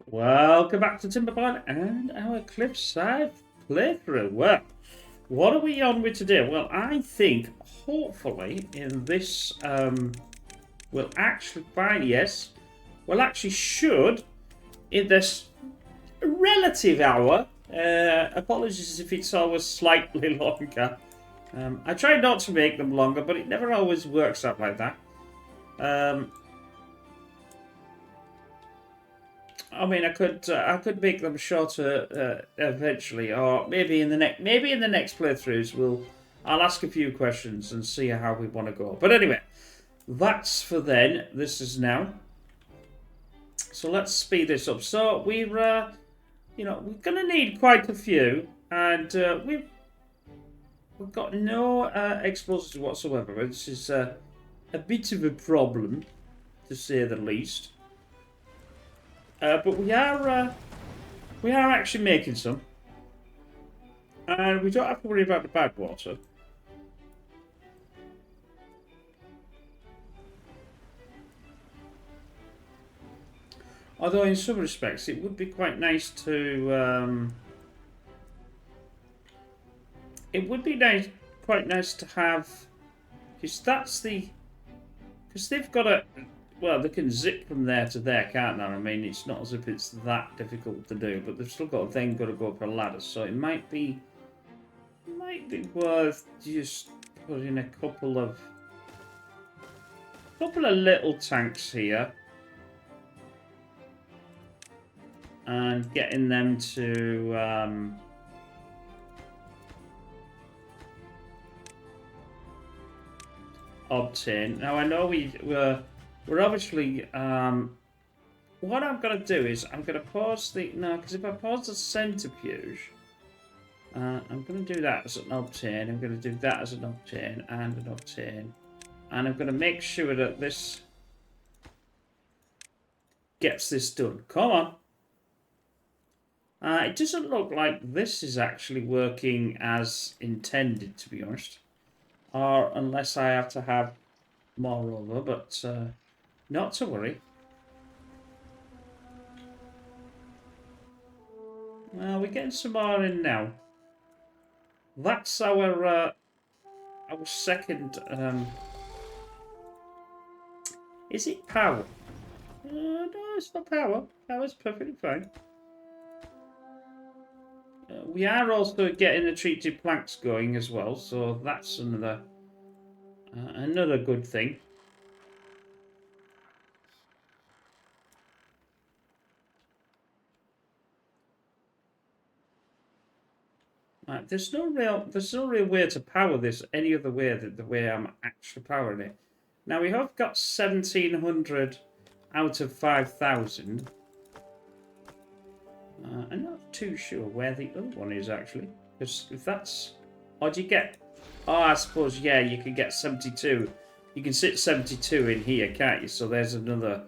Welcome back to Timberpine and our Cliffside playthrough. Well, what are we on with today? Well, I think hopefully in this we'll actually find should in this relative hour. Apologies if it's always slightly longer. I try not to make them longer, but it never always works out like that. I mean, I could make them shorter eventually, or maybe in the next playthroughs I'll ask a few questions and see how we want to go. But anyway, that's for then. This is now. So let's speed this up. So we're gonna need quite a few, and we've got no explosives whatsoever. This is a bit of a problem, to say the least. But we are actually making some, and we don't have to worry about the bad water. Although in some respects it would be quite nice to quite nice to have, because they've got a. Well, they can zip from there to there, can't they? I mean, it's not as if it's that difficult to do, but they've still got to go up a ladder, so it might be worth just putting a couple of little tanks here and getting them to obtain. Now I know we're obviously, what I'm going to do is I'm going to pause because if I pause the centrifuge, I'm going to do that as an obtain, I'm going to do that as an obtain, and an obtain, and I'm going to make sure that this gets this done. Come on. It doesn't look like this is actually working as intended, to be honest, or unless I have to have more over, but not to worry. We're getting some more in now. That's our second. Is it power? No, it's not power. Power's perfectly fine. We are also getting the treated planks going as well, so that's another good thing. There's no real way to power this any other way than the way I'm actually powering it. Now we have got 1,700 out of 5,000. I'm not too sure where the other one is actually, because if that's, or do you get? Oh, I suppose yeah, you can get 72. You can sit 72 in here, can't you? So there's another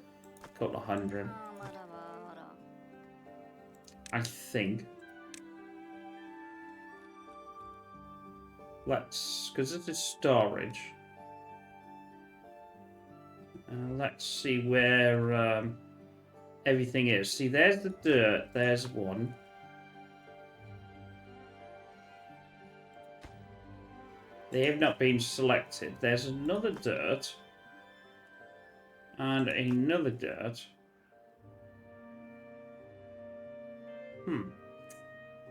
couple of hundred, I think. Because this is storage. Let's see where everything is. See, there's the dirt. There's one. They have not been selected. There's another dirt. And another dirt.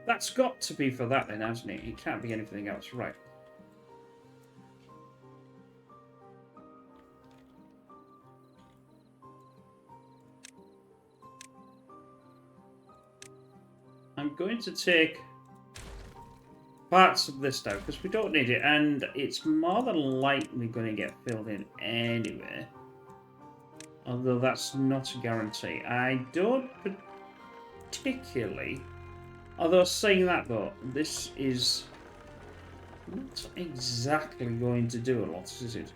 That's got to be for that then, hasn't it? It can't be anything else. Right. I'm going to take parts of this down because we don't need it, and it's more than likely going to get filled in anyway. Although that's not a guarantee. I don't particularly. Although saying that though, this is not exactly going to do a lot, is it?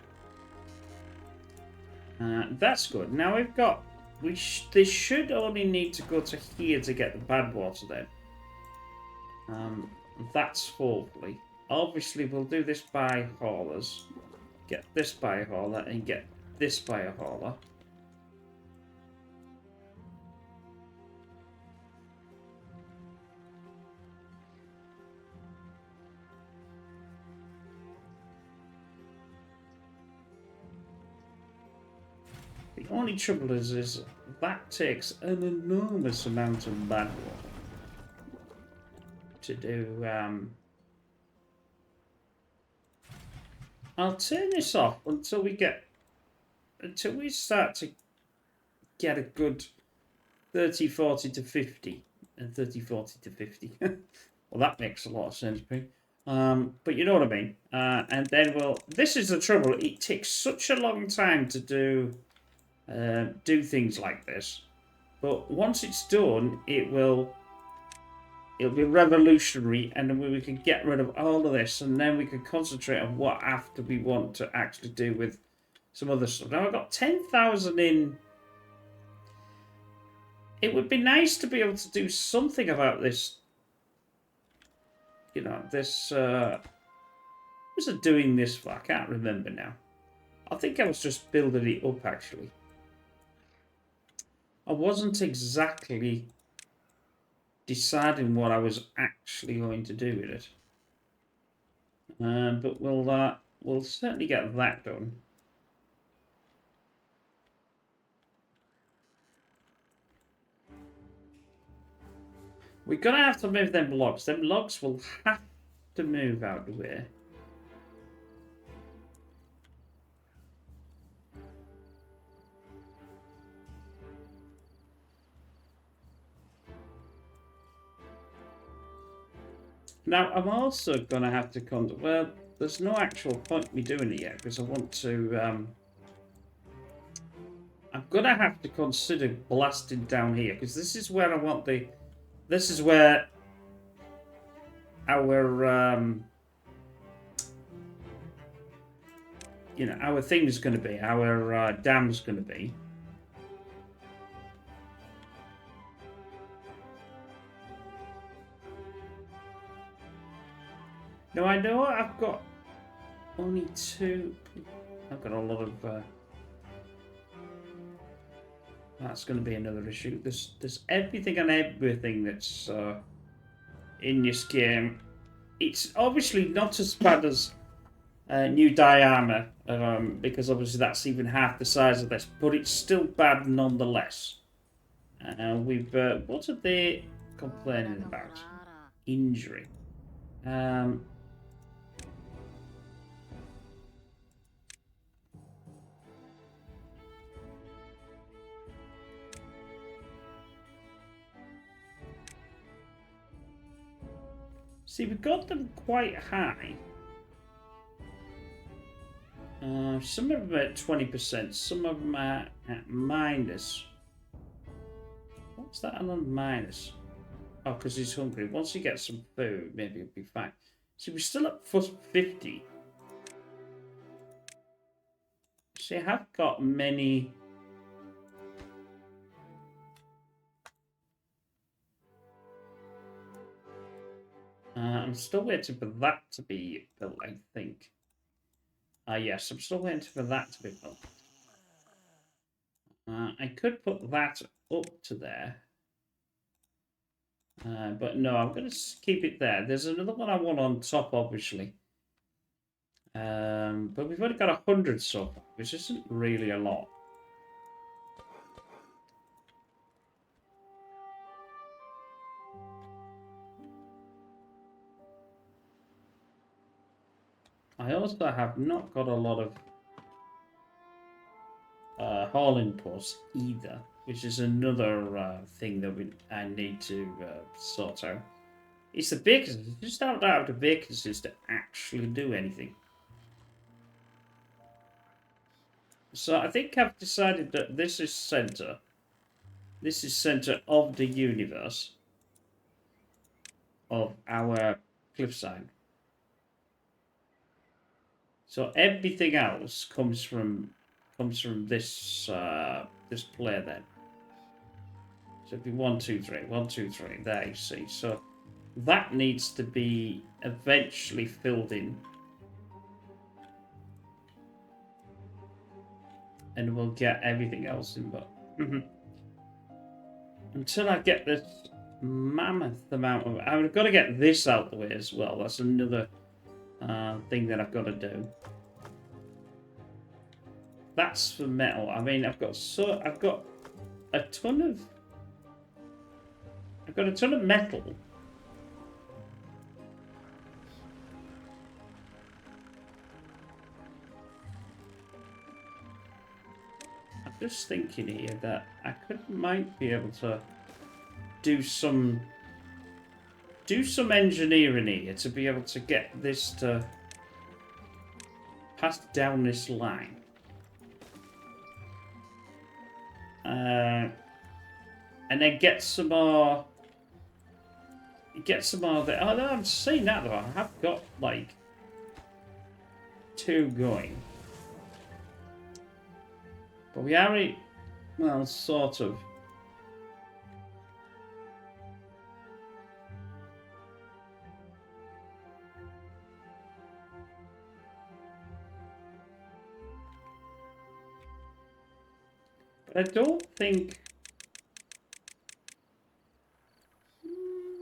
That's good. Now we've got. They should only need to go to here to get the bad water then. That's hopefully. Obviously, we'll do this by haulers. Get this by a hauler and get this by a hauler. only trouble is that takes an enormous amount of manual to do. I'll turn this off until we start to get a good 30, 40 to 50. And 30, 40 to 50. Well, that makes a lot of sense, Pete. But you know what I mean. And then this is the trouble. It takes such a long time to do things like this. But once it's done, it'll be revolutionary, and then we can get rid of all of this, and then we can concentrate on what after we want to actually do with some other stuff. Now I've got 10,000 in. It would be nice to be able to do something about this. You know, this. Was I doing this for? I can't remember now. I think I was just building it up, actually. I wasn't exactly deciding what I was actually going to do with it. But we'll certainly get that done. We're gonna have to move them logs. Them logs will have to move out of the way. Now, I'm also going to have to well, there's no actual point me doing it yet, because I want to, I'm going to have to consider blasting down here, because this is where I want this is where our, you know, our thing's going to be, our dam's going to be. Now, I know I've got only 2. I've got a lot of. That's going to be another issue. There's everything and everything that's in this game. It's obviously not as bad as New Diana, because obviously that's even half the size of this, but it's still bad nonetheless. What are they complaining about? Injury. See, we've got them quite high. Some of them are at 20%, some of them are at minus. What's that on minus? Oh, because he's hungry. Once he gets some food, maybe he'll be fine. See, we're still at plus 50. See, I have got many. I'm still waiting for that to be built, I think. Yes, I'm still waiting for that to be built. I could put that up to there. But no, I'm going to keep it there. There's another one I want on top, obviously. But we've only got 100 so far, which isn't really a lot. I also have not got a lot of hauling posts either, which is another thing that I need to sort out. It's the vacancies. Just don't have the vacancies to actually do anything. So I think I've decided that this is center. This is center of the universe of our cliffside. So everything else comes from this this player then. So it'd be 1, 2, 3, 1, 2, 3. There you see. So that needs to be eventually filled in, and we'll get everything else in. But until I get this mammoth amount of, I've got to get this out of the way as well. That's another thing that I've got to do. that's for metal. I mean, I've got a ton of metal. I'm just thinking here that I might be able to do some engineering here to be able to get this to pass down this line. And then get some more there. Oh no, I'm saying that though. I have got like 2 going. But we already, well, sort of. But I don't think.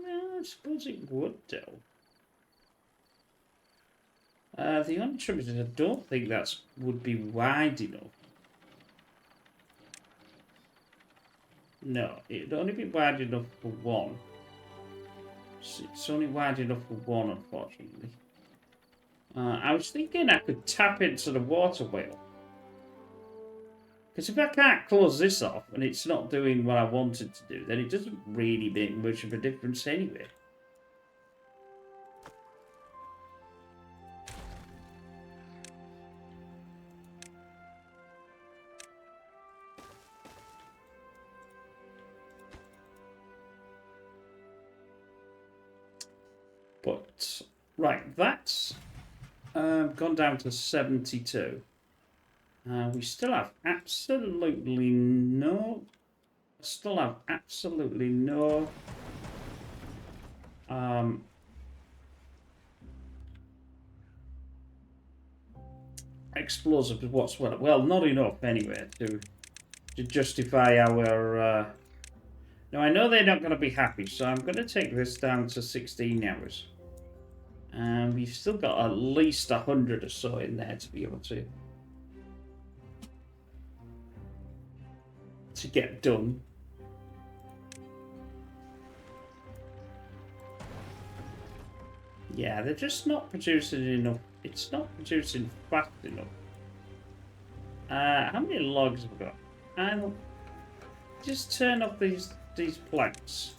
Well, I suppose it would do. The only trouble is I don't think that would be wide enough. No, it'd only be wide enough for one. It's only wide enough for one, unfortunately. I was thinking I could tap into the water wheel. Because if I can't close this off and it's not doing what I wanted to do, then it doesn't really make much of a difference anyway. But, right, that's gone down to 72. We still have absolutely no... explosives whatsoever. Well, not enough anyway to justify our... Now, I know they're not going to be happy, so I'm going to take this down to 16 hours. And we've still got at least 100 or so in there to be able to get done. Yeah, they're just not producing enough. It's not producing fast enough. How many logs have we got? I'll just turn off these planks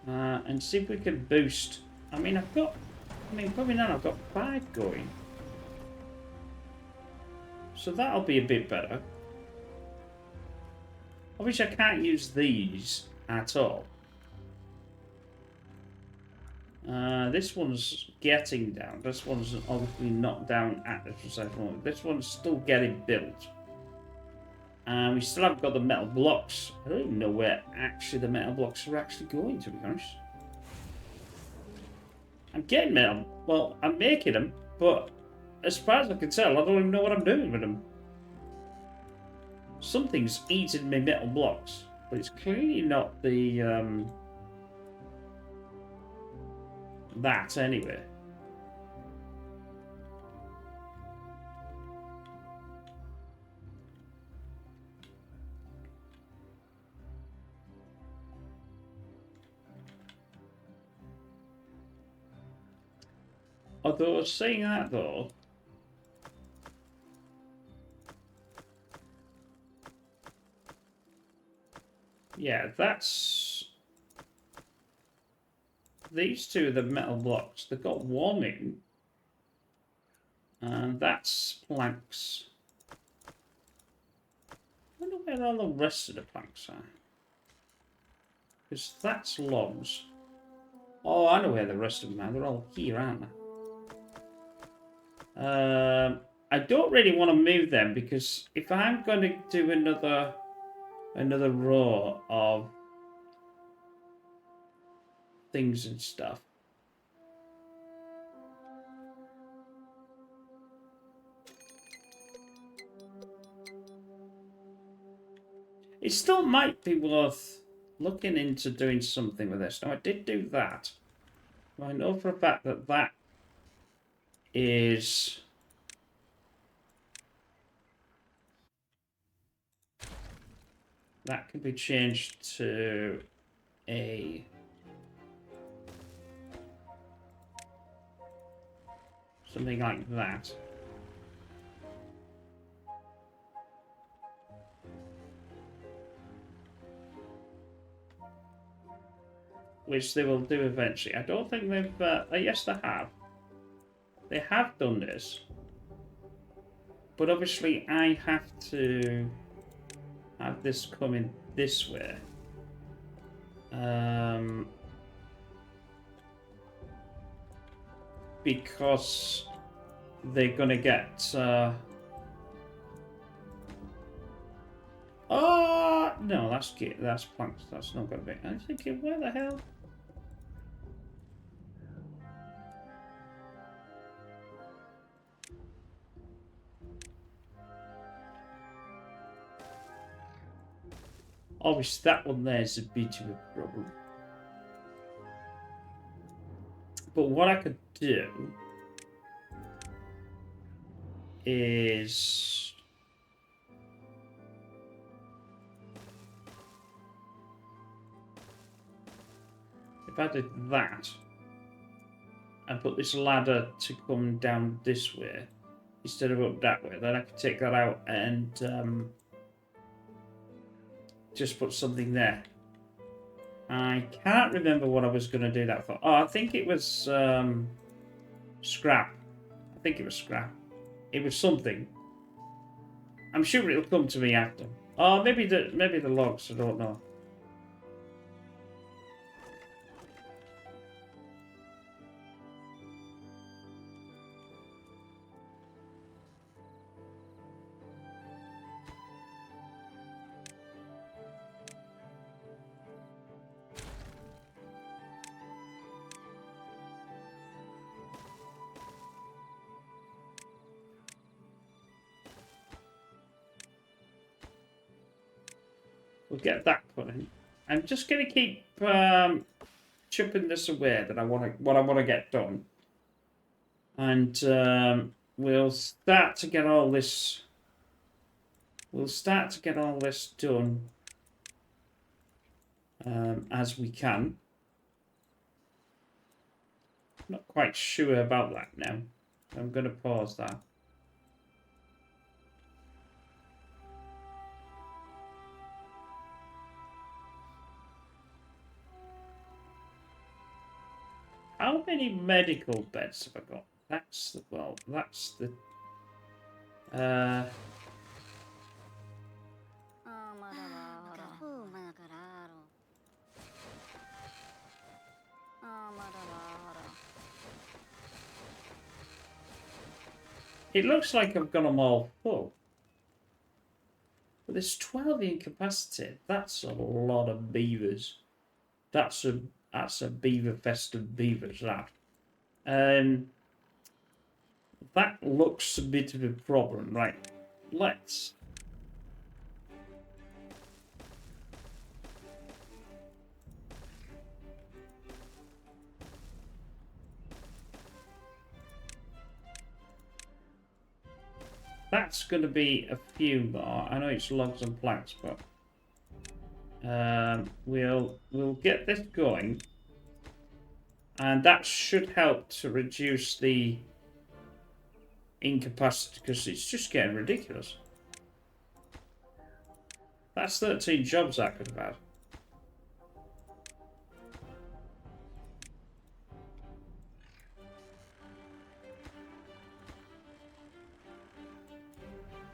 and see if we can boost. I mean, probably now I've got 5 going. So that'll be a bit better. Obviously, I can't use these at all. This one's getting down. This one's obviously not down at the precise moment. This one's still getting built. And we still haven't got the metal blocks. I don't even know where actually the metal blocks are actually going, to be honest. I'm getting metal. Well, I'm making them, but as far as I can tell, I don't even know what I'm doing with them. Something's eating my metal blocks, but it's clearly not the that anyway. Although saying that though, yeah, that's these two are the metal blocks. They've got one in, and that's planks. I wonder where all the rest of the planks are. Because that's logs. Oh, I know where the rest of them are. They're all here, aren't they? I don't really want to move them because if I'm going to do another row of things and stuff, it still might be worth looking into doing something with this. Now, I did do that. I know for a fact that that is That can be changed to a... something like that. Which they will do eventually. I don't think they've... yes, they have. They have done this. But obviously I have to have this coming this way. Because they're going to get... Oh, no, that's planks. That's not going to be... I'm thinking, where the hell? Obviously, that one there is a bit of a problem. But what I could do is... if I did that and put this ladder to come down this way instead of up that way, then I could take that out and just put something there. I can't remember what I was going to do that for. Oh, I think it was scrap. I think it was scrap. It was something. I'm sure it'll come to me after. Oh, maybe the logs. I don't know. We'll get that put in. I'm just going to keep chipping this away that what I want to get done, and we'll start to get all this. We'll start to get all this done as we can. Not quite sure about that now. I'm going to pause that. How many medical beds have I got? That's the, well, that's the... It looks like I've got them all full. But there's 12 incapacitated. That's a lot of beavers. That's a beaver fest of beavers, that. That looks a bit of a problem. Right, let's... That's going to be a few more. I know it's logs and planks, but we'll get this going, and that should help to reduce the incapacity because it's just getting ridiculous. That's 13 jobs I could have had.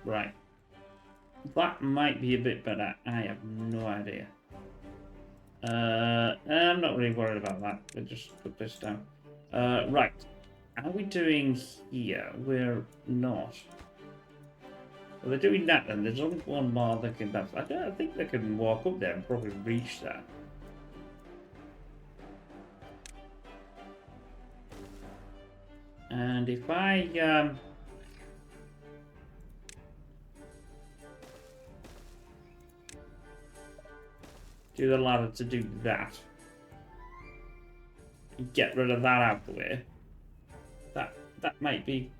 Right. That might be a bit better. I have no idea. I'm not really worried about that. We'll just put this down. Right. How are we doing here? We're not. Well, they're doing that then. There's only one more they can have. I think they can walk up there and probably reach that. And if I... do the ladder to do that. Get rid of that out of the way. That might be...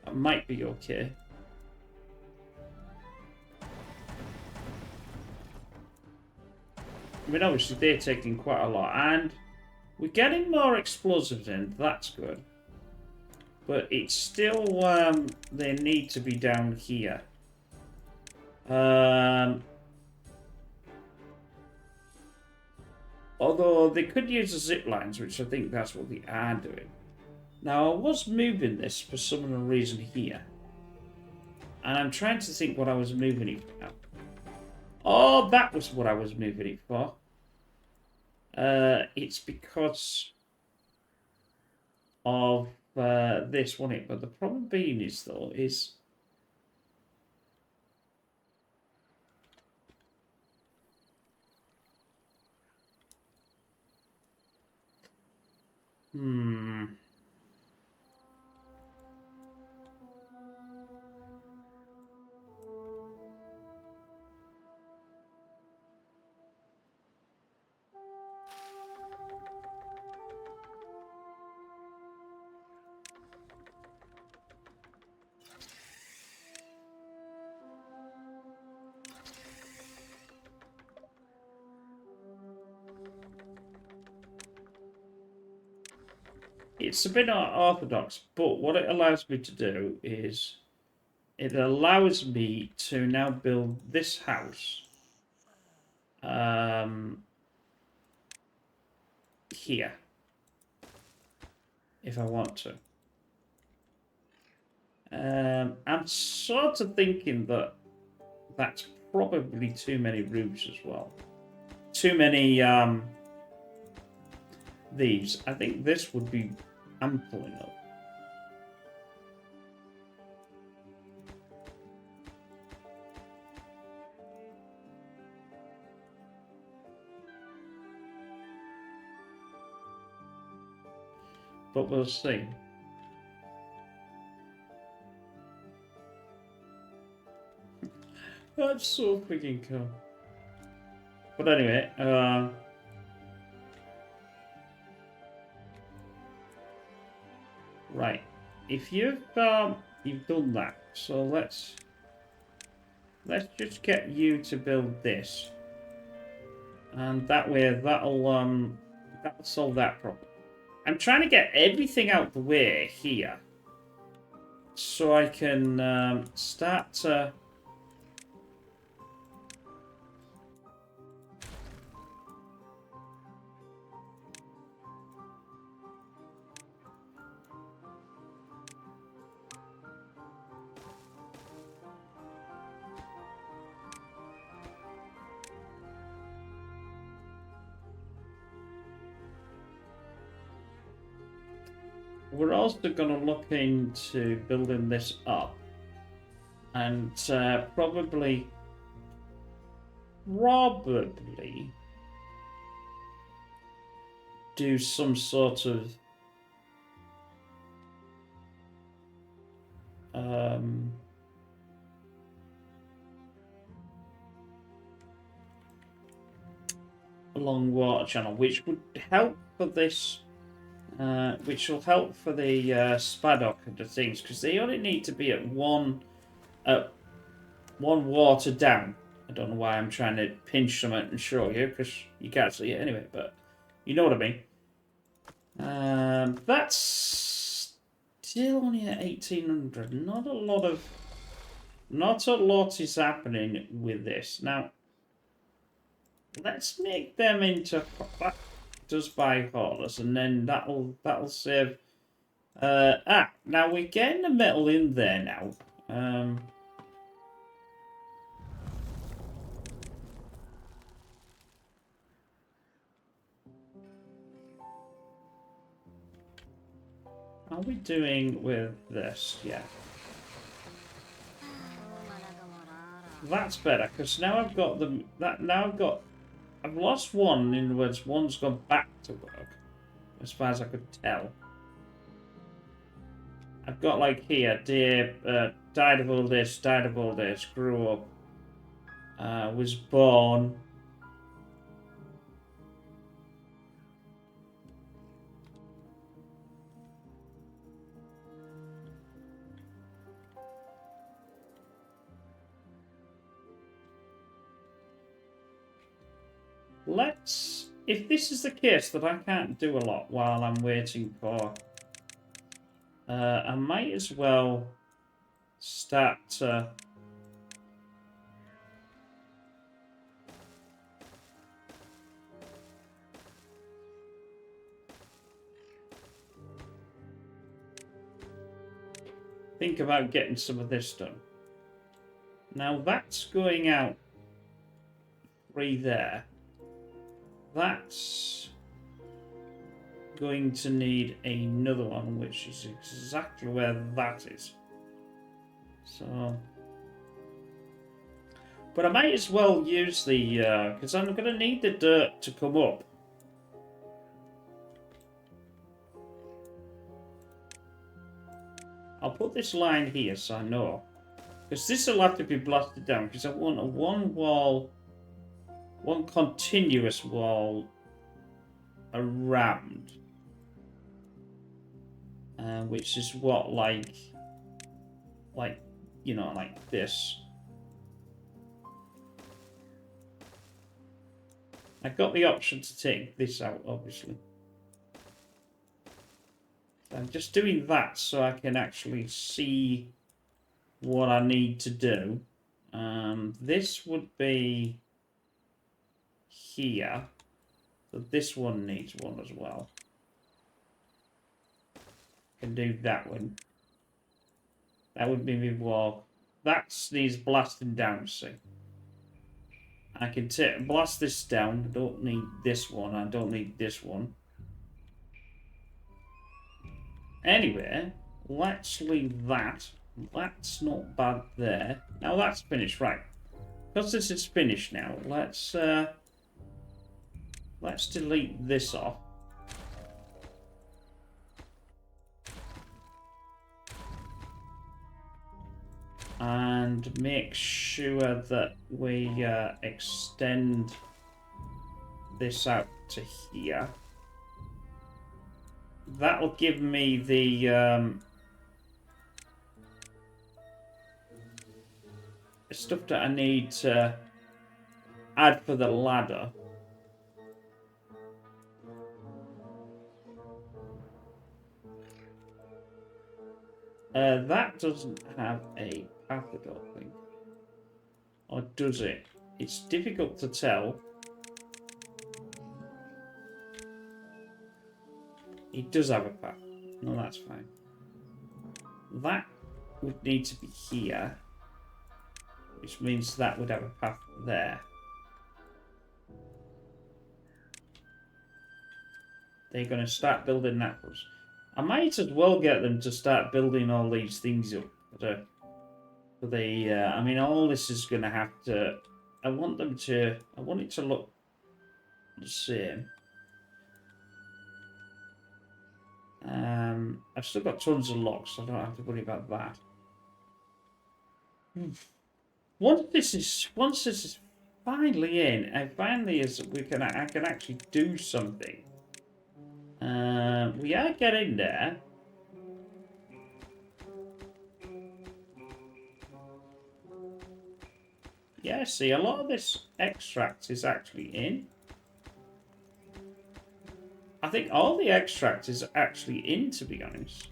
That might be okay. I mean, obviously they're taking quite a lot, and we're getting more explosives in. That's good, but it's still they need to be down here. Although they could use the zip lines, which I think that's what they are doing. Now I was moving this for some reason here, and I'm trying to think what I was moving it for. Oh, that was what I was moving it for. It's because of this, wasn't it? But the problem being is, though, is... It's a bit unorthodox, but what it allows me to do is it allows me to now build this house here, if I want to. I'm sort of thinking that that's probably too many roofs as well. Too many these. I think this would be ample enough. But we'll see. That's so freaking cool. But anyway, right. If you've done that, so let's just get you to build this, and that way that'll solve that problem. I'm trying to get everything out the way here, so I can start to. We're also going to look into building this up, and probably do some sort of long water channel, which would help for this. Which will help for the Spaddock and the things, because they only need to be at one water down. I don't know why I'm trying to pinch something and show you, because you can't see it anyway, but you know what I mean. That's still only at 1800. Not a lot is happening with this. Now, let's make them into... Just by haulers, and then that'll save. Now we're getting the metal in there now. How are we doing with this? Yeah, that's better, because now I've got them. I've lost one. In other words, one's gone back to work, as far as I could tell. I've got like here, dear, died of all this, grew up, was born. let's... If this is the case that I can't do a lot while I'm waiting for... I might as well start to... think about getting some of this done. Now that's going out 3 there. That's going to need another one, which is exactly where that is. So, but I might as well use the because I'm going to need the dirt to come up. I'll put this line here so I know, because this will have to be blasted down, because I want a one continuous wall around, which is what, like you know, like this. I've got the option to take this out, obviously. I'm just doing that so I can actually see what I need to do. This would be here. So this one needs one as well. Can do that one. That would be my wall. That needs blasting down, see. I can blast this down. I don't need this one. I don't need this one. Anyway, let's leave that. That's not bad there. Now that's finished, right? Because this is finished now, let's delete this off. And make sure that we extend this out to here. That'll give me the stuff that I need to add for the ladder. That doesn't have a path, I don't think. Or does it? It's difficult to tell. It does have a path. No, that's fine. That would need to be here, which means that would have a path there. They're going to start building that for us. I might as well get them to start building all these things up. For the, I mean, all this is going to have to... I want it to look the same. I've still got tons of locks, so I don't have to worry about that. Once this is finally in, and finally I can actually do something. We are getting there. Yeah, see, a lot of this extract is actually in. I think all the extract is actually in, to be honest.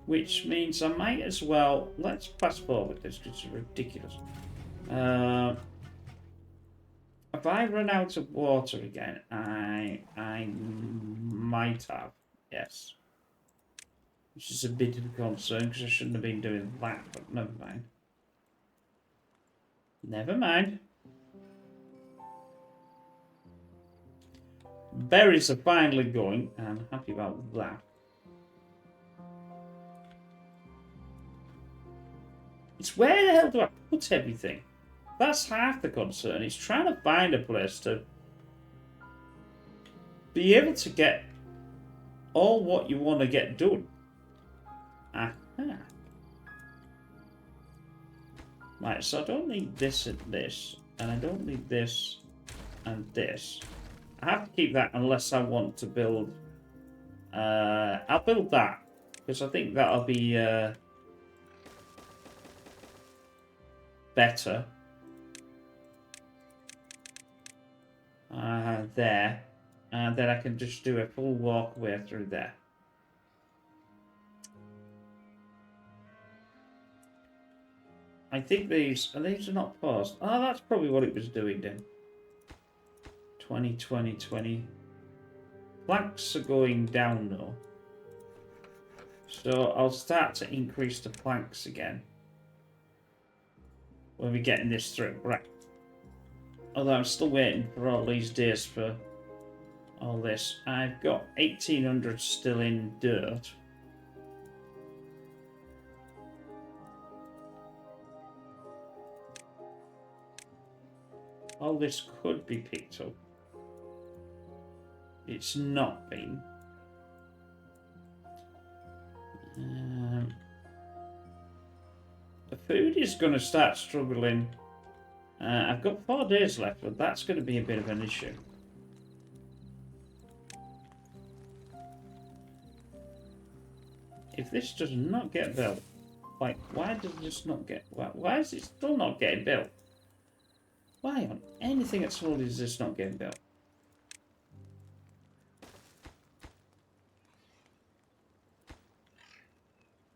Which means I might as well... Let's fast forward this, because it's ridiculous. If I run out of water again, I might have, yes. Which is a bit of a concern, because I shouldn't have been doing that, but never mind. Never mind. Berries are finally going, and I'm happy about that. It's where the hell do I put everything? That's half the concern. It's trying to find a place to be able to get all what you want to get done. Aha. Right, so I don't need this and this, and I don't need this and this. I have to keep that unless I want to build... I'll build that, because I think that'll be better. there, and then I can just do a full walkway through there. I think these are not paused. Oh, that's probably what it was doing then. 20, 20, 20. Planks are going down though. So I'll start to increase the planks again. When we're getting this through. Right. Although I'm still waiting for all these days for all this. I've got 1800 still in dirt. All this could be picked up. It's not been. The food is going to start struggling. I've got 4 days left, but that's going to be a bit of an issue. If this does not get built, like, why does this not get... Why is it still not getting built? Why on anything at all is this not getting built?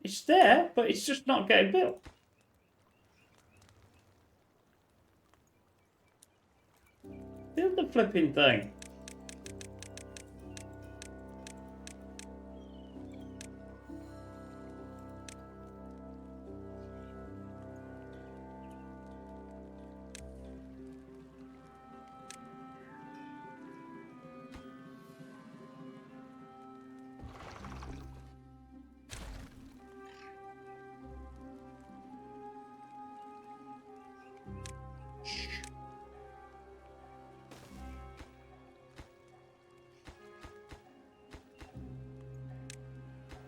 It's there, but it's just not getting built. Build the flipping thing.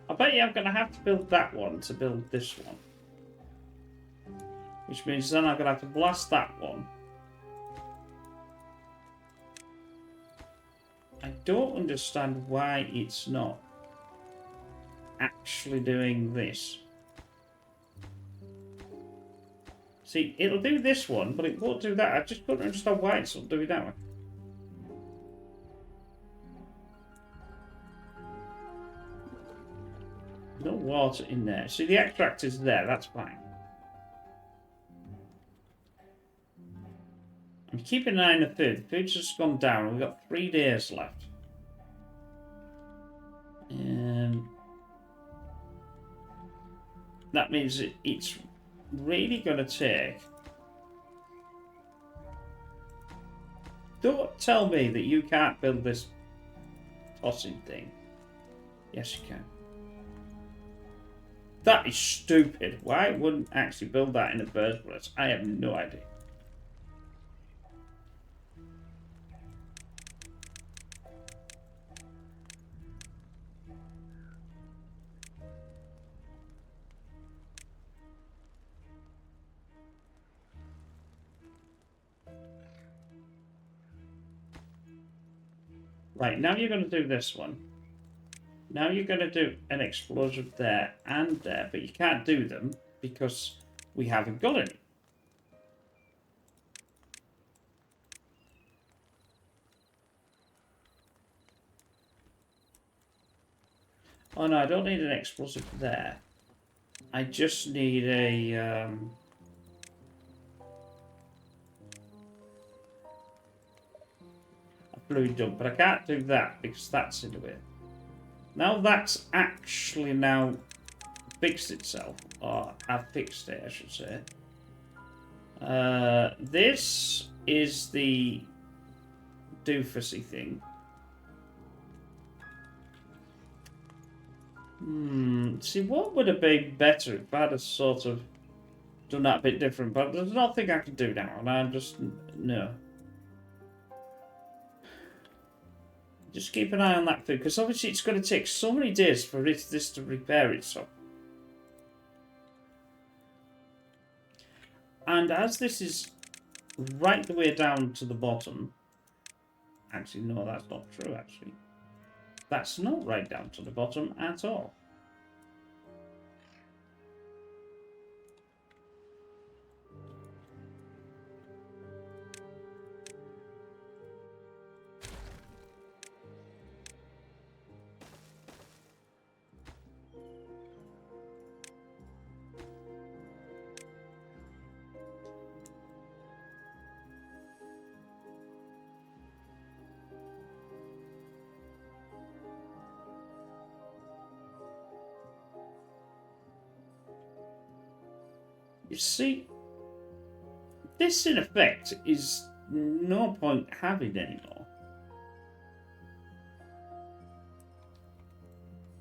I bet you I'm going to have to build that one to build this one. Which means then I'm going to have to blast that one. I don't understand why it's not actually doing this. See, it'll do this one, but it won't do that. I just couldn't understand why it's not doing that one. No water in there. See, the extract is there. That's fine. I'm keeping an eye on the food. The food's just gone down. We've got 3 days left. That means it's really going to take... Don't tell me that you can't build this tossing thing. Yes, you can. That is stupid. Why wouldn't actually build that in the first place? I have no idea. Right, now you're going to do this one. Now you're going to do an explosion there and there, but you can't do them because we haven't got any. Oh no, I don't need an explosive there. I just need a... fluid dump, but I can't do that because that's in the way. Now that's actually now fixed itself, or I've fixed it, I should say. This is the doofusy thing. See, what would have been better if I had sort of done that a bit different, but there's nothing I can do now, and I'm just, no. Just keep an eye on that food, because obviously it's going to take so many days for this to repair itself. And as this is right the way down to the bottom... Actually, no, that's not true, actually. That's not right down to the bottom at all. You see, this in effect is no point having anymore.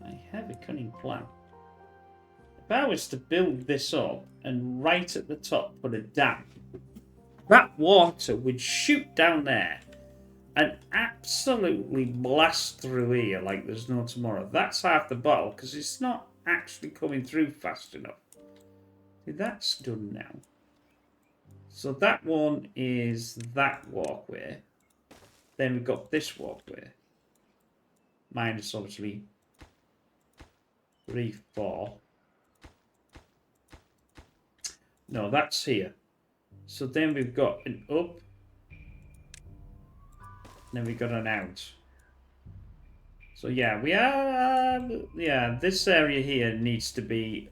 I have a cunning plan. If I was to build this up and right at the top put a dam, that water would shoot down there and absolutely blast through here like there's no tomorrow. That's half the battle because it's not actually coming through fast enough. See, that's done now. So that one is that walkway. Then we've got this walkway. Minus obviously 3, 4. No, that's here. So then we've got an up. Then we've got an out. So yeah, we are. Yeah, this area here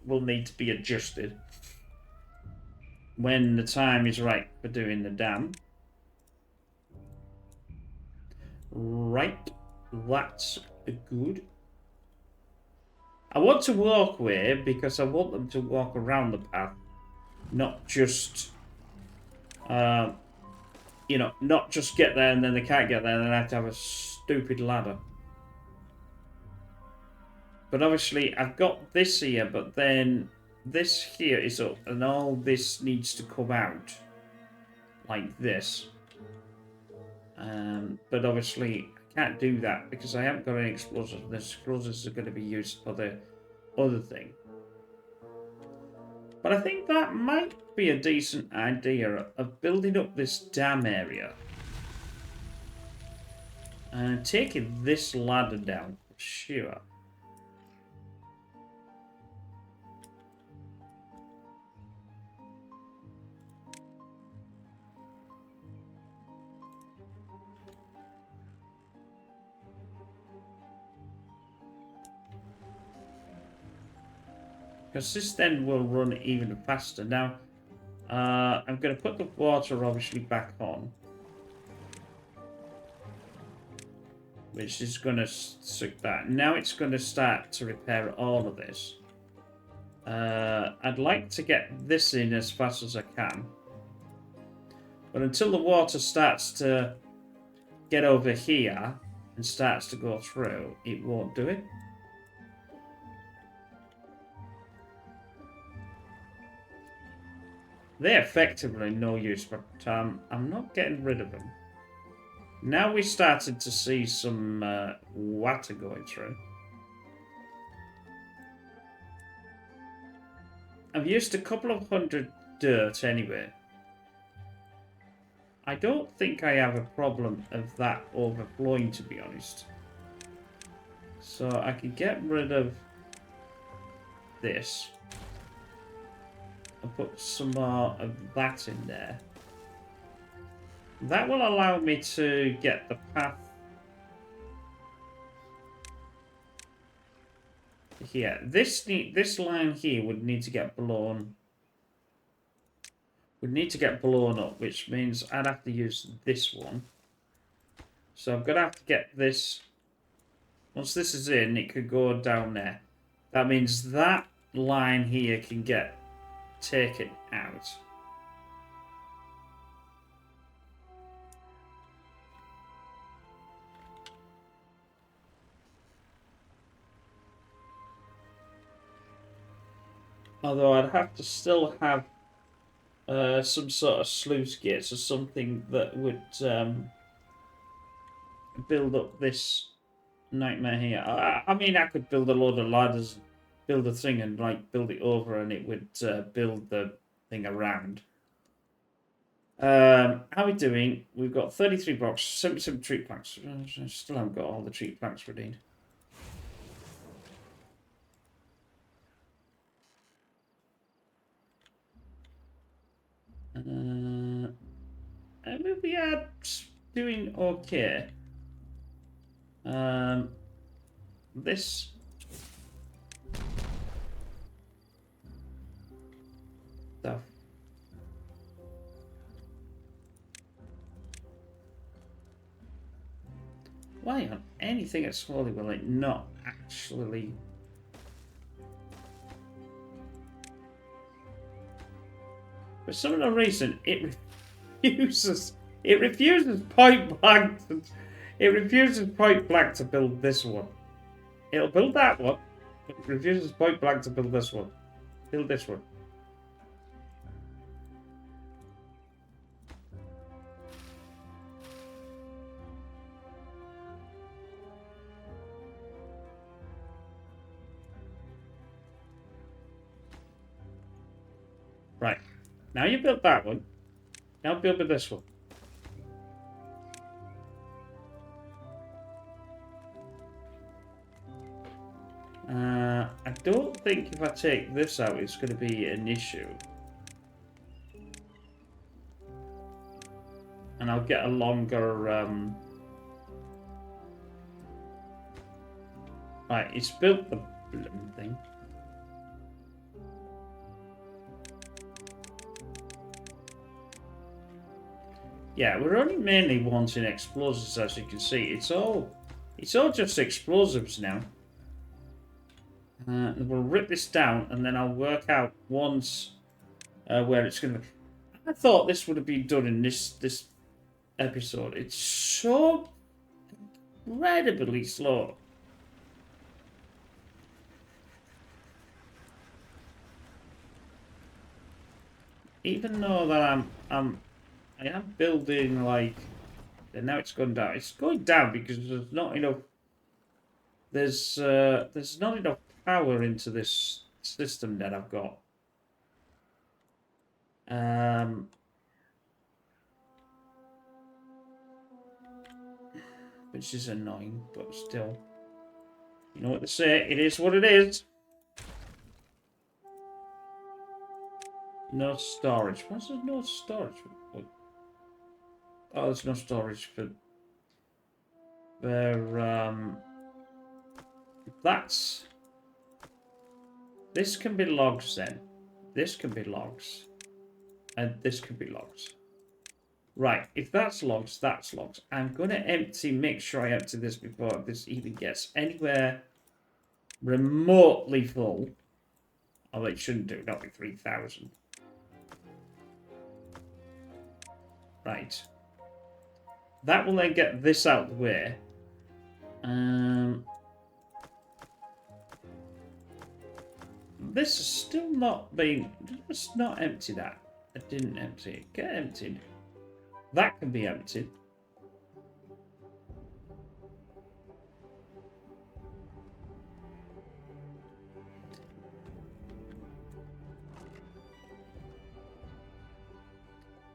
will need to be adjusted when the time is right for doing the dam. Right, that's good. I want to walkway because I want them to walk around the path, not just, you know, not just get there and then they can't get there and then I have to have a stupid ladder. But obviously I've got this here, but then this here is up and all this needs to come out like this. But obviously I can't do that because I haven't got any explosives. The explosives are going to be used for the other thing. But I think that might be a decent idea of building up this dam area. And taking this ladder down for sure. Because this then will run even faster. Now, I'm going to put the water obviously back on. Which is going to suck that. Now it's going to start to repair all of this. I'd like to get this in as fast as I can. But until the water starts to get over here and starts to go through, it won't do it. They're effectively no use, but I'm not getting rid of them. Now we're starting to see some water going through. I've used a couple of hundred dirt anyway. I don't think I have a problem of that overflowing, to be honest. So I can get rid of this. And put some more of that in there. That will allow me to get the path here. This line here would need to get blown. Would need to get blown up, which means I'd have to use this one. So I'm gonna have to get this. Once this is in, it could go down there. That means that line here can get taken out. Although I'd have to still have some sort of sluice gates or something that would build up this nightmare here. I mean, I could build a load of ladders, build a thing and like build it over and it would build the thing around. How are we doing? We've got 33 blocks, 77 tree planks. I still haven't got all the tree planks we need. I mean, we are doing okay. This stuff. Why on anything at Swally will it not actually For some other reason, it refuses. It refuses point blank. It refuses point blank to build this one. It'll build that one, but it refuses point blank to build this one. Build this one. Right. Now you built that one. Now build with this one. I don't think if I take this out, it's going to be an issue. And I'll get a longer... Right, it's built the thing. Yeah, we're only mainly wanting explosives, as you can see. It's all just explosives now. We'll rip this down, and then I'll work out once where it's going to be. I thought this would have been done in this episode. It's so incredibly slow. Even though that I am building like, and now it's gone down. It's going down because there's not enough. There's not enough power into this system that I've got. Which is annoying, but still. You know what they say, it is what it is. No storage. What's there no storage? Oh, there's no storage for... That's... This can be logs then. This can be logs. And this can be logs. Right, if that's logs, that's logs. I'm going to make sure I empty this before this even gets anywhere remotely full. Although it shouldn't do, not be 3,000. Right. That will then get this out of the way. This is still not being... Let's not empty that. I didn't empty it. Get emptied. That can be emptied.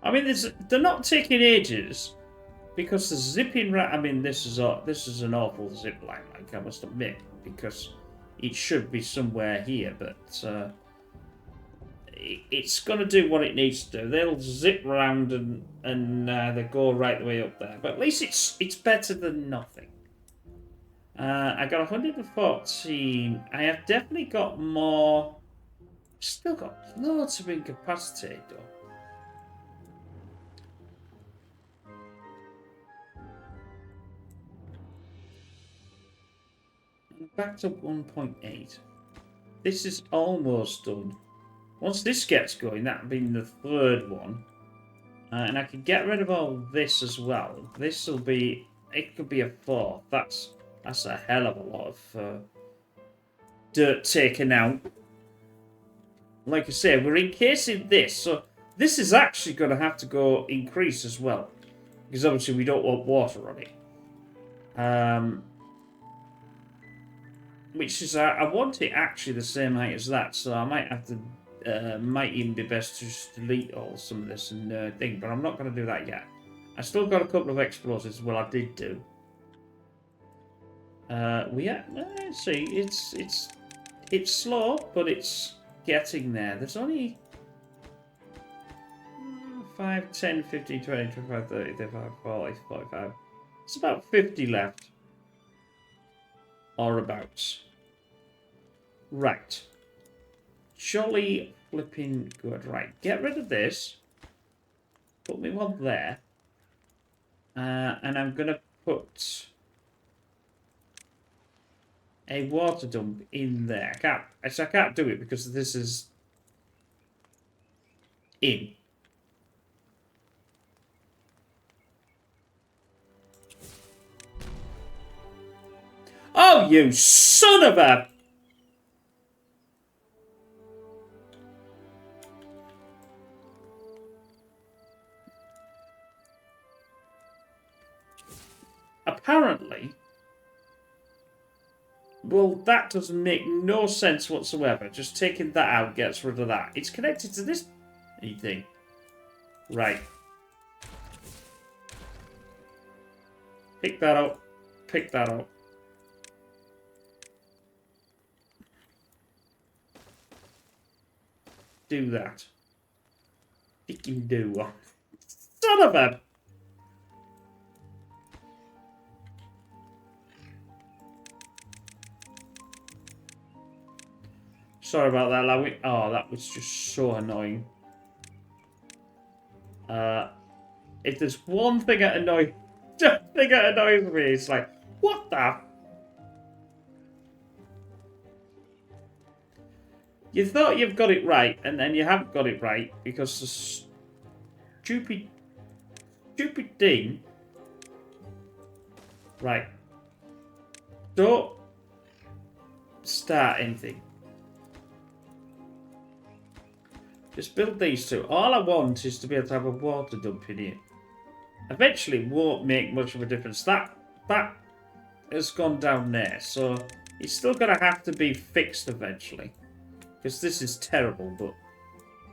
I mean, they're not taking ages because the zipping right. I mean, this is an awful zip line. Like I must admit, because it should be somewhere here, but it's going to do what it needs to do. They'll zip around and they go right the way up there. But at least it's better than nothing. I got 114. I have definitely got more. Still got loads of incapacitated though. Back to 1.8. This is almost done. Once this gets going, that'll be the third one. And I can get rid of all this as well. This will be... It could be a fourth. That's a hell of a lot of dirt taken out. Like I say, we're encasing this. So this is actually going to have to go increase as well. Because obviously we don't want water on it. Which is, I want it actually the same height as that, so I might have to, might even be best to just delete all some of this and thing, but I'm not going to do that yet. I still got a couple of explosives, well I did do. Let's see, it's slow, but it's getting there. There's only 5, 10, 15, 20, 25, 30, 35, 40, 45. It's about 50 left. Or abouts. Right. Jolly flipping good. Right. Get rid of this. Put me one there. And I'm going to put a water dump in there. I can't do it because this is in. Oh, you son of a... Apparently... Well, that doesn't make no sense whatsoever. Just taking that out gets rid of that. It's connected to this thing. Right. Pick that up. Pick that up. Do that. Fucking do one. Son of a... Sorry about that, Lowy. Oh, that was just so annoying. If there's one thing that annoys me, it's like, what the? You thought you've got it right, and then you haven't got it right because the stupid thing. Right. Don't start anything. Just build these two. All I want is to be able to have a water dump in here. Eventually, it won't make much of a difference. That has gone down there, so it's still going to have to be fixed eventually. Because this is terrible, but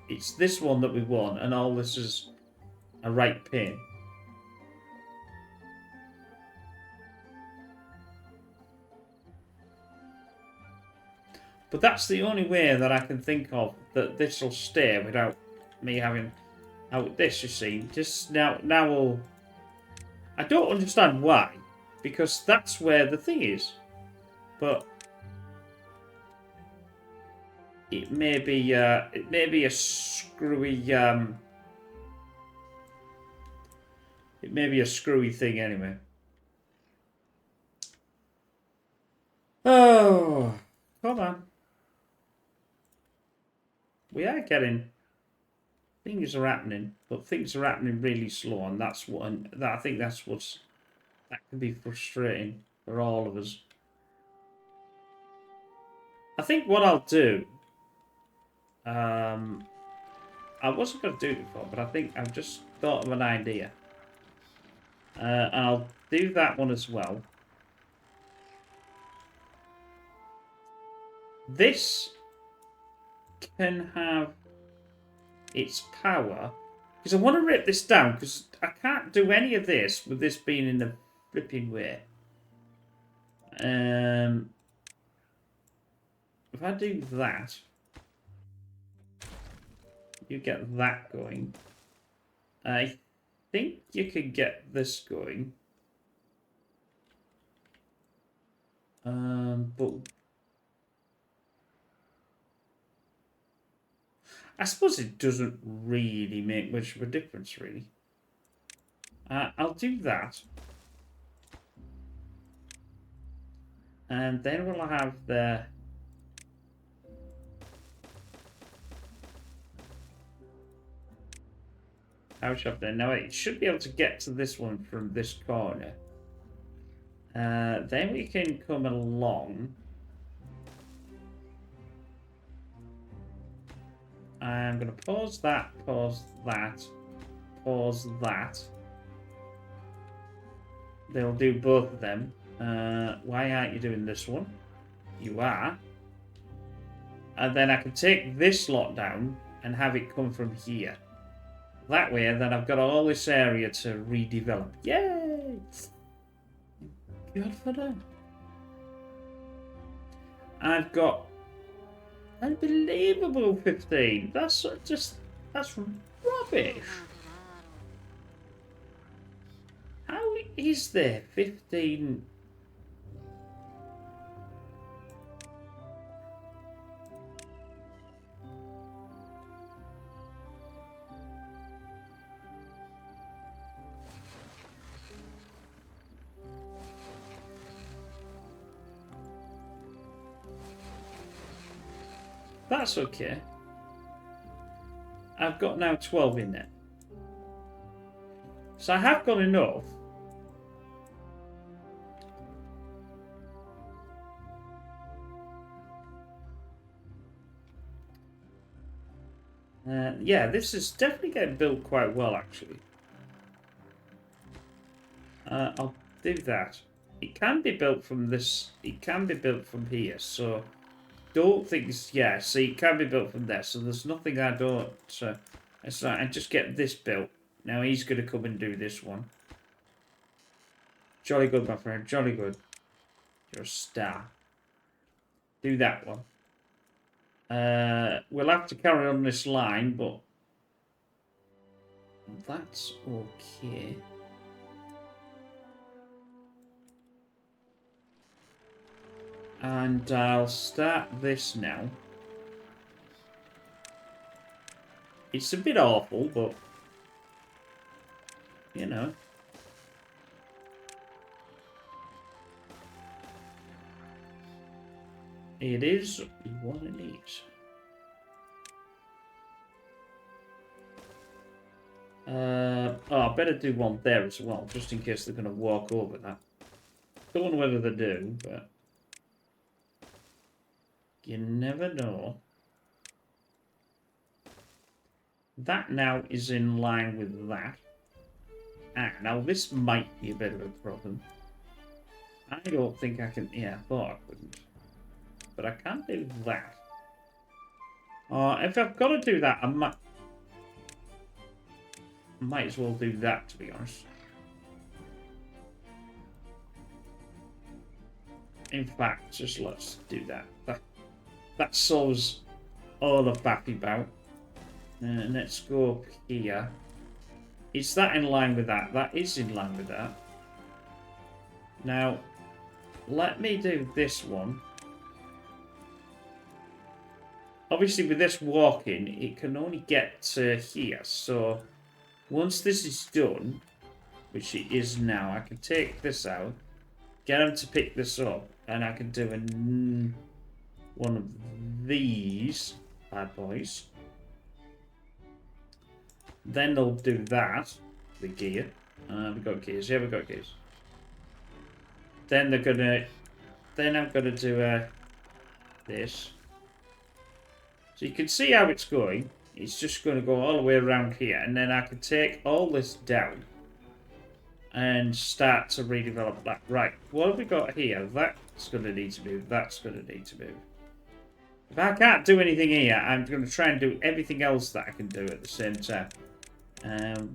it's this one that we want, and all this is a right pain. But that's the only way that I can think of that this will stay without me having out this, you see. Just now we'll... I don't understand why, because that's where the thing is. But it may be a screwy it may be a screwy thing anyway. Oh, come on. We are getting... Things are happening, but things are happening really slow, and that's what... I think that's what's... That can be frustrating for all of us. I think what I'll do... I wasn't going to do it before, but I think I've just thought of an idea. I'll do that one as well. This can have its power, because I want to rip this down, because I can't do any of this with this being in the flipping way. If I do that, you get that going. I think you could get this going. But I suppose it doesn't really make much of a difference, really. I'll do that. And then we'll have the... Pouch up there. Now it should be able to get to this one from this corner. Then we can come along. I'm going to pause that, pause that, pause that. They'll do both of them. Why aren't you doing this one? You are. And then I can take this lot down and have it come from here. That way, then I've got all this area to redevelop. Yay! Good for them. I've got unbelievable 15. That's rubbish. How is there 15? That's okay. I've got now 12 in there. So I have got enough. Yeah, this is definitely getting built quite well, actually. I'll do that. It can be built from this. It can be built from here. So don't think it's, yeah. See, it can be built from there. So there's nothing I don't. It's like I just get this built. Now he's going to come and do this one. Jolly good, my friend. Jolly good. You're a star. Do that one. We'll have to carry on this line, but that's okay. And I'll start this now. It's a bit awful, but you know. It is what it is. Oh, I better do one there as well, just in case they're going to walk over that. Don't know whether they do, but you never know. That now is in line with that. Ah, now this might be a bit of a problem. I don't think I can... Yeah, I thought I couldn't. But I can't do that. If I've got to do that, I might as well do that, to be honest. In fact, just let's do that. That solves all the faffy about. And let's go up here. Is that in line with that? That is in line with that. Now, let me do this one. Obviously, with this walking, it can only get to here. So, once this is done, which it is now, I can take this out, get them to pick this up, and I can do one of these bad boys. Then they'll do that, the gear. We've got gears. Yeah, we've got gears. Then they're gonna. Then I'm gonna do this. So you can see how it's going. It's just going to go all the way around here, and then I can take all this down and start to redevelop that. Right, what have we got here? That's going to need to move. That's going to need to move. If I can't do anything here, I'm going to try and do everything else that I can do at the same time.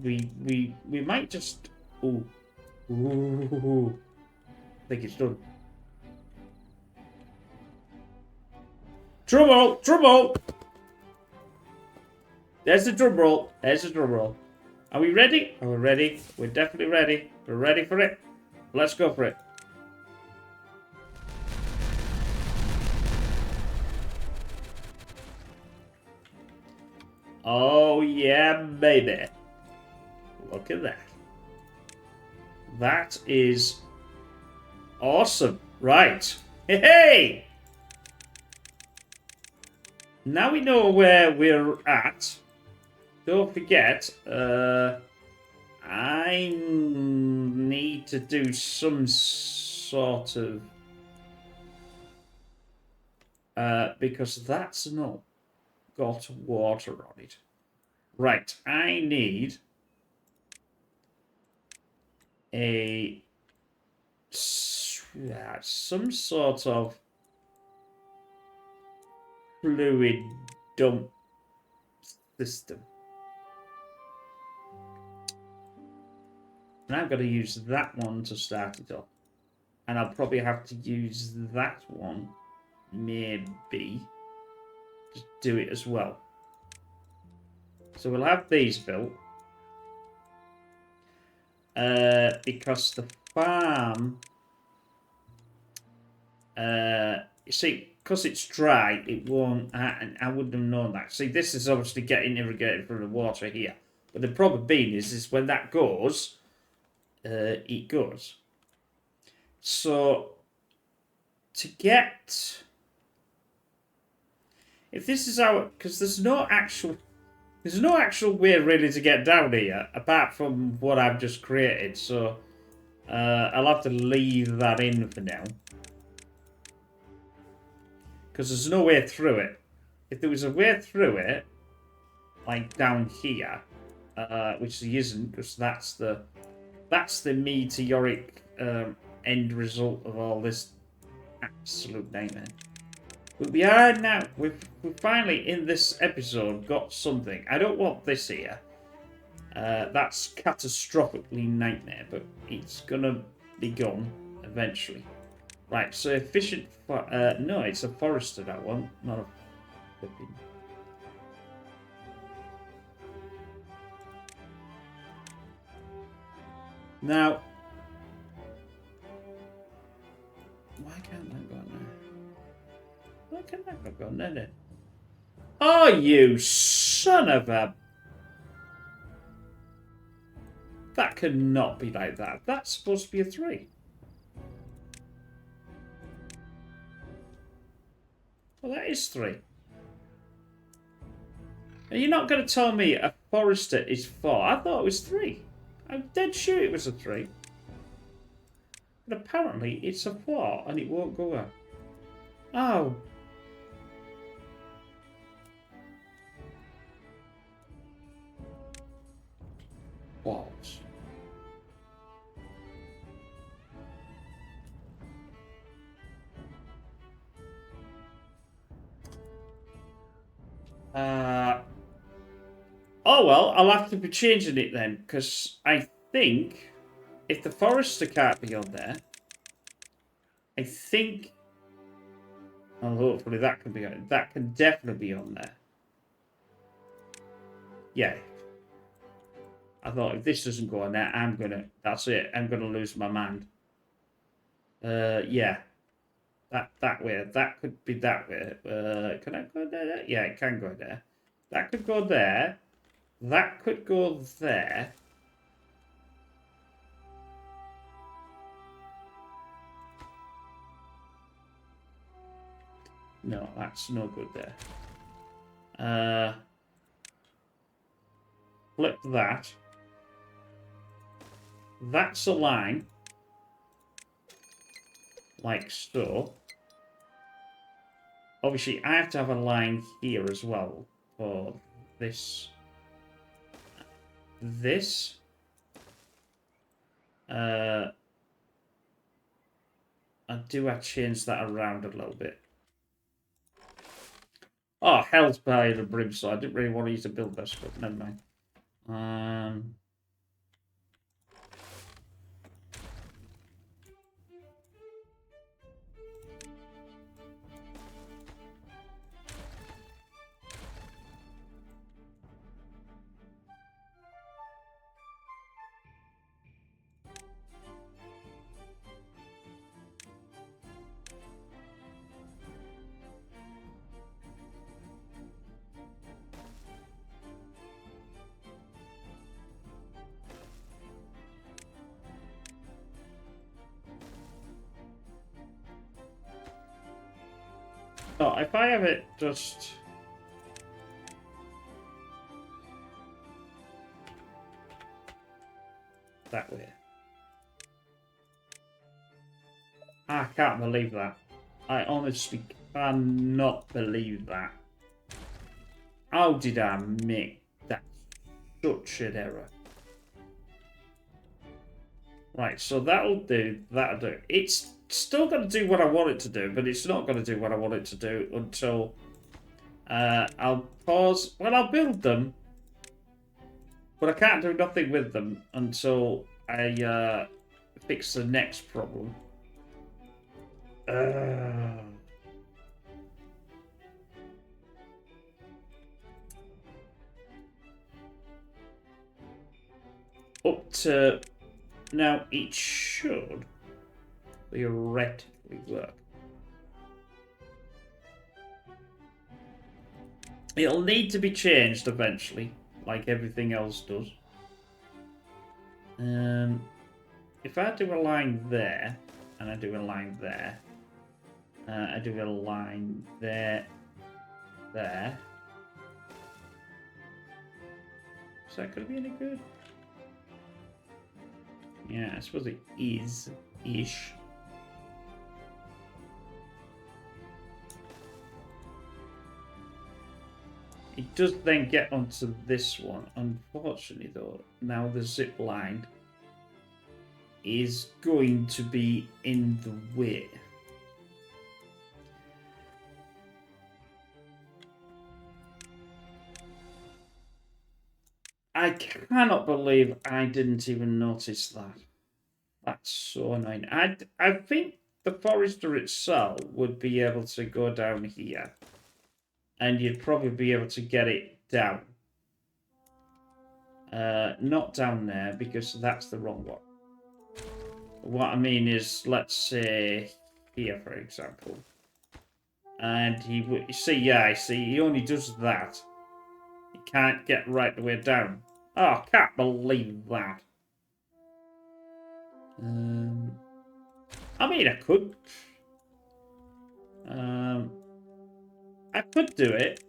We might just... Ooh. Ooh. I think it's done. Drum roll! Drum roll! There's the drum roll. There's the drum roll. Are we ready? Are we ready? We're definitely ready. We're ready for it. Let's go for it. Oh, yeah, baby. Look at that. That is awesome. Right. Hey! Now we know where we're at. Don't forget, I need to do some sort of... because that's not got water on it. Right, I need some sort of fluid dump system. And I'm going to use that one to start it up. And I'll probably have to use that one, maybe, to do it as well. So we'll have these built. Because the farm... you see, because it's dry, it won't... I wouldn't have known that. See, this is obviously getting irrigated from the water here. But the problem being is when that goes... it goes. So, to get... If this is our... Because there's no actual way really to get down here, apart from what I've just created. So, I'll have to leave that in for now. Because there's no way through it. If there was a way through it, like down here, which he isn't, because that's the meteoric end result of all this absolute nightmare. But we are now, we've finally in this episode got something. I don't want this here. That's catastrophically nightmare, but it's gonna be gone eventually. Right, so efficient. No, it's a forester that one, not a flipping. Now, why can't that go on there? Why can't that go on there then? Oh, you son of a... That cannot be like that. That's supposed to be a 3. Well, that is 3. Are you not going to tell me a forester is 4? I thought it was 3. I'm dead sure it was a 3. But apparently it's a 4 and it won't go up. Oh. What? Oh well, I'll have to be changing it then, because I think if the forester can't be on there, I think... Well, hopefully that can be on. That can definitely be on there. Yeah. I thought if this doesn't go on there, I'm gonna... That's it. I'm gonna lose my mind. Yeah. That way. That could be that way. Can I go there? Yeah, it can go there. That could go there. That could go there. No, that's no good there. Flip that. That's a line. Like so. Obviously, I have to have a line here as well for this. This. I change that around a little bit. Oh, hell's by the brimstone. I didn't really want you to build this, but never mind. Oh, if I have it just... that way. I can't believe that. I honestly cannot believe that. How did I make that such an error? Right, so that'll do. That'll do. It's still going to do what I want it to do, but it's not going to do what I want it to do until I'll pause. Well, I'll build them, but I can't do nothing with them until I fix the next problem. Up to now, it should theoretically work. It'll need to be changed eventually, like everything else does. If I do a line there, and I do a line there, I do a line there, there. Is that going to be any good? Yeah, I suppose it is-ish. It does then get onto this one. Unfortunately, though, now the zip line is going to be in the way. I cannot believe I didn't even notice that. That's so annoying. I think the forester itself would be able to go down here. And you'd probably be able to get it down. Not down there, because that's the wrong one. What I mean is, let's say here, for example. And he would... See, yeah, I see. He only does that. He can't get right the way down. Oh, I can't believe that. I mean, I could. I could do it.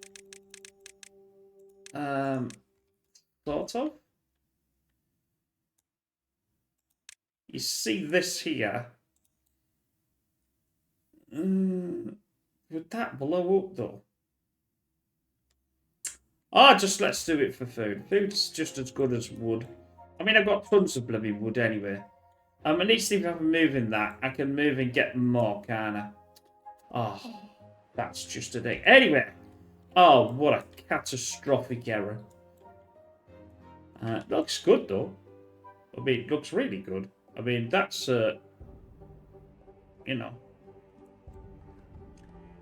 Sort of. You see this here. Would that blow up, though? Oh, just let's do it for food. Food's just as good as wood. I mean, I've got tons of bloody wood anyway. At least if I'm moving that, I can move and get more, can't I? Oh, that's just a thing. Anyway. Oh, what a catastrophic error. Looks good, though. I mean, it looks really good. I mean, that's, you know.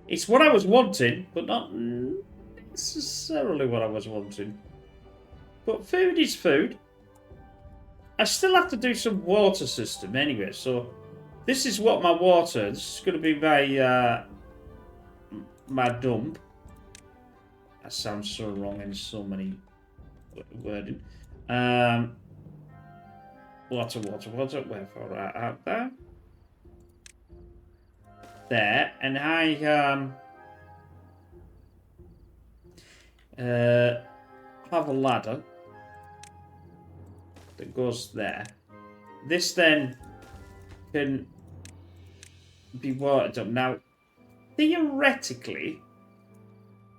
It's what I was wanting, but not necessarily what I was wanting. But food is food. I still have to do some water system anyway, so this is what my water, this is going to be my, my dump. That sounds so wrong in so many wording. Water, wherefore out there. There, and I have a ladder that goes there. This then can be watered up. Now, theoretically,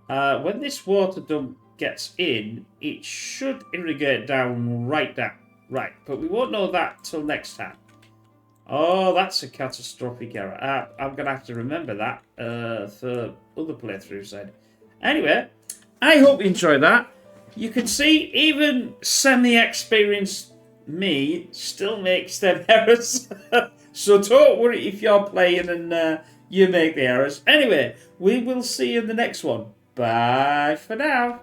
when this water dump gets in, it should irrigate down right down. Right, but we won't know that till next time. Oh, that's a catastrophic error. I'm going to have to remember that for other playthroughs then. Anyway, I hope you enjoyed that. You can see even semi-experienced me still makes them errors. So don't worry if you're playing and you make the errors. Anyway, we will see you in the next one. Bye for now.